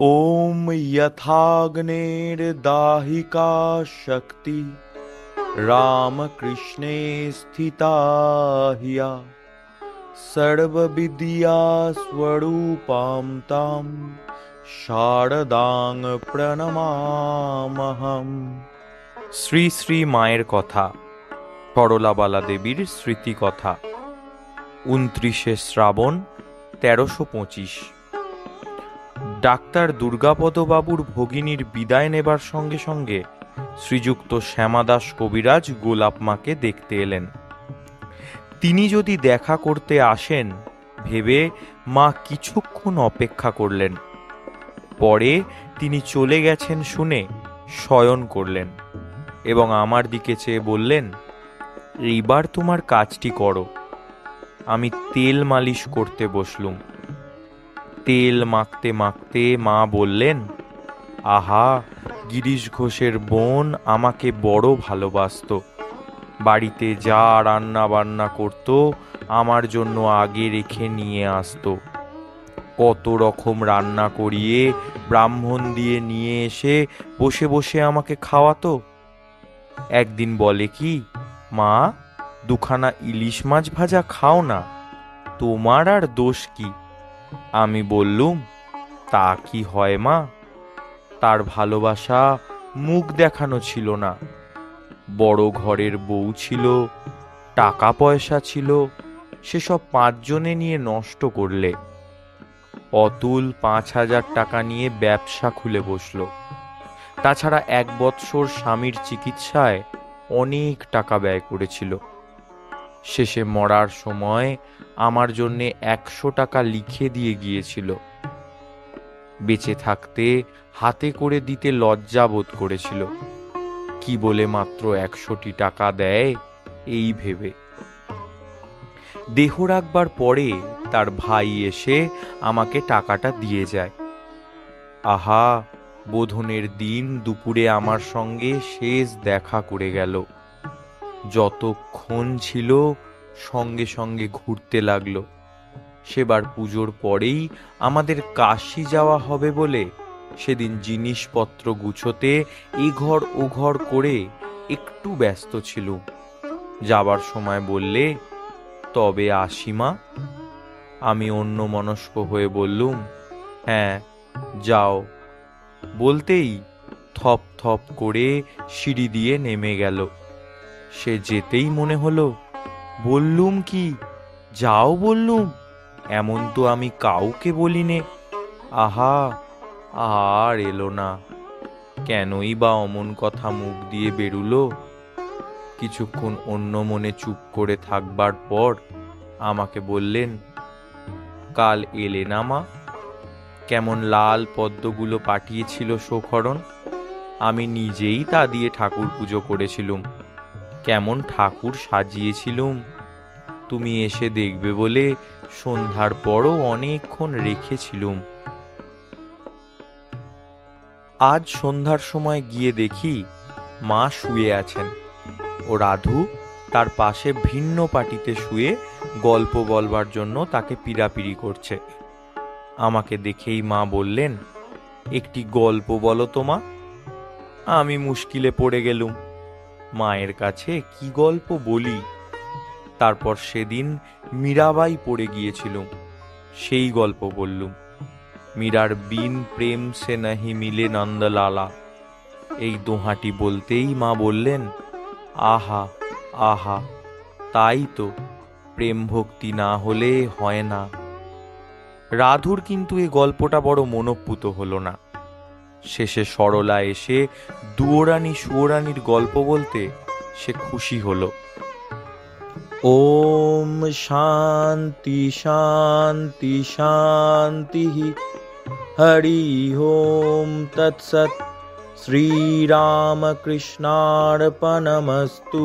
ॐ यथाग्नेर्दाहिका शक्ति रामकृष्णे स्थिता हिया सर्वविद्या स्वरूपां तां शारदां প্রণমামহম। শ্রী শ্রী মায়ের কথা, সরলাবালা দেবীর স্মৃতি কথা। 29শে শ্রাবণ 1325। ডাক্তার দুর্গাপদবাবুর ভগিনীর বিদায় নেবার সঙ্গে সঙ্গে শ্রীযুক্ত শ্যামাদাস কবিরাজ গোলাপ মাকে দেখতে এলেন। তিনি যদি দেখা করতে আসেন ভেবে মা কিছুক্ষণ অপেক্ষা করলেন। পরে তিনি চলে গেছেন শুনে শয়ন করলেন এবং আমার দিকে চেয়ে বললেন, এইবার তোমার কাজটি করো। আমি তেল মালিশ করতে বসলুম। তেল মাখতে মাখতে মা বললেন, আহা, গিরিশ ঘোষের বোন আমাকে বড় ভালোবাসত। বাড়িতে যা রান্না বান্না করত আমার জন্য আগে রেখে নিয়ে আসতো। কত রকম রান্না করিয়ে ব্রাহ্মণ দিয়ে নিয়ে এসে বসে বসে আমাকে খাওয়াতো। একদিন বলে কি, মা, দুখানা ইলিশ মাছ ভাজা খাও না, তোমার আর দোষ কি? আমি বললুম, তা কি হয় মা? তার ভালোবাসা মুখ দেখানো ছিল না। বড় ঘরের বউ ছিল, টাকা পয়সা ছিল, সেসব 5 জনে নিয়ে নষ্ট করলে। অতুল 5,000 টাকা নিয়ে ব্যবসা খুলে বসলো। তাছাড়া 1 বৎসর স্বামীর চিকিৎসায় অনেক টাকা ব্যয় করেছিল। শেষে মরার সময় আমার জন্যে 100 টাকা লিখে দিয়ে গিয়েছিল। বেঁচে থাকতে হাতে করে দিতে লজ্জা বোধ করেছিল। কি বলে মাত্র 100টি টাকা দেয় এই ভেবে। দেহ রাখবার পরে তার ভাই এসে আমাকে টাকাটা দিয়ে যায়। আহা, বোধনের দিন দুপুরে আমার সঙ্গে শেষ দেখা করে গেল। যতক্ষণ ছিল সঙ্গে সঙ্গে ঘুরতে লাগলো। সেবার পুজোর পরেই আমাদের কাশী যাওয়া হবে বলে সেদিন জিনিসপত্র গুছোতে এঘর ওঘর করে একটু ব্যস্ত ছিল। যাবার সময় বললে, তবে আসি মা? আমি অন্যমনস্ক হয়ে বললুম, হ্যাঁ যাও। বলতেই থপ থপ করে সিঁড়ি দিয়ে নেমে গেল। সে যেতেই মনে হলো, বললুম কি, যাও বললুম, এমন তো আমি কাউকে বলিনে। আহা, আর এলো না। কেনই বা অমন কথা মুখ দিয়ে বেরুলো? কিছুক্ষণ অন্য মনে চুপ করে থাকবার পর আমাকে বললেন, কাল এলে না মা? কেমন লাল পদ্মগুলো পাঠিয়েছিল শোভরণ, আমি নিজেই তা দিয়ে ঠাকুর পুজো করেছিলুম। কেমন ঠাকুর সাজিয়েছিলুম, তুমি এসে দেখবে বলে সন্ধ্যার পরও অনেকক্ষণ রেখেছিলুম। আজ সন্ধ্যার সময় গিয়ে দেখি মা শুয়ে আছেন ও রাধু তার পাশে ভিন্ন পাটিতে শুয়ে গল্প বলবার জন্য তাকে পীড়াপিড়ি করছে। আমাকে দেখেই মা বললেন, একটি গল্প বলো তো মা। আমি মুশকিলে পড়ে গেলুম, মায়ের কাছে কি গল্প বলি। তারপর সেদিন মীরাবাই পড়ে গিয়েছিলুম, সেই গল্প বললুম। মীরার বিন প্রেম সে নাহি মিলে নন্দলালা, এই দোহাটি বলতেই মা বললেন, আহা আহা, তাই তো, প্রেম ভক্তি না হলে হয় না। রাধুর কিন্তু এই গল্পটা বড় মনোপুত হলো না। শেষে সরলা এসে দুয়োরানী সুয়োরানীর গল্প বলতে সে খুশি হলো। ওম শান্তি শান্তি শান্তি, হরি ওম তৎসৎ। শ্রীরামকৃষ্ণার্পণমস্তু।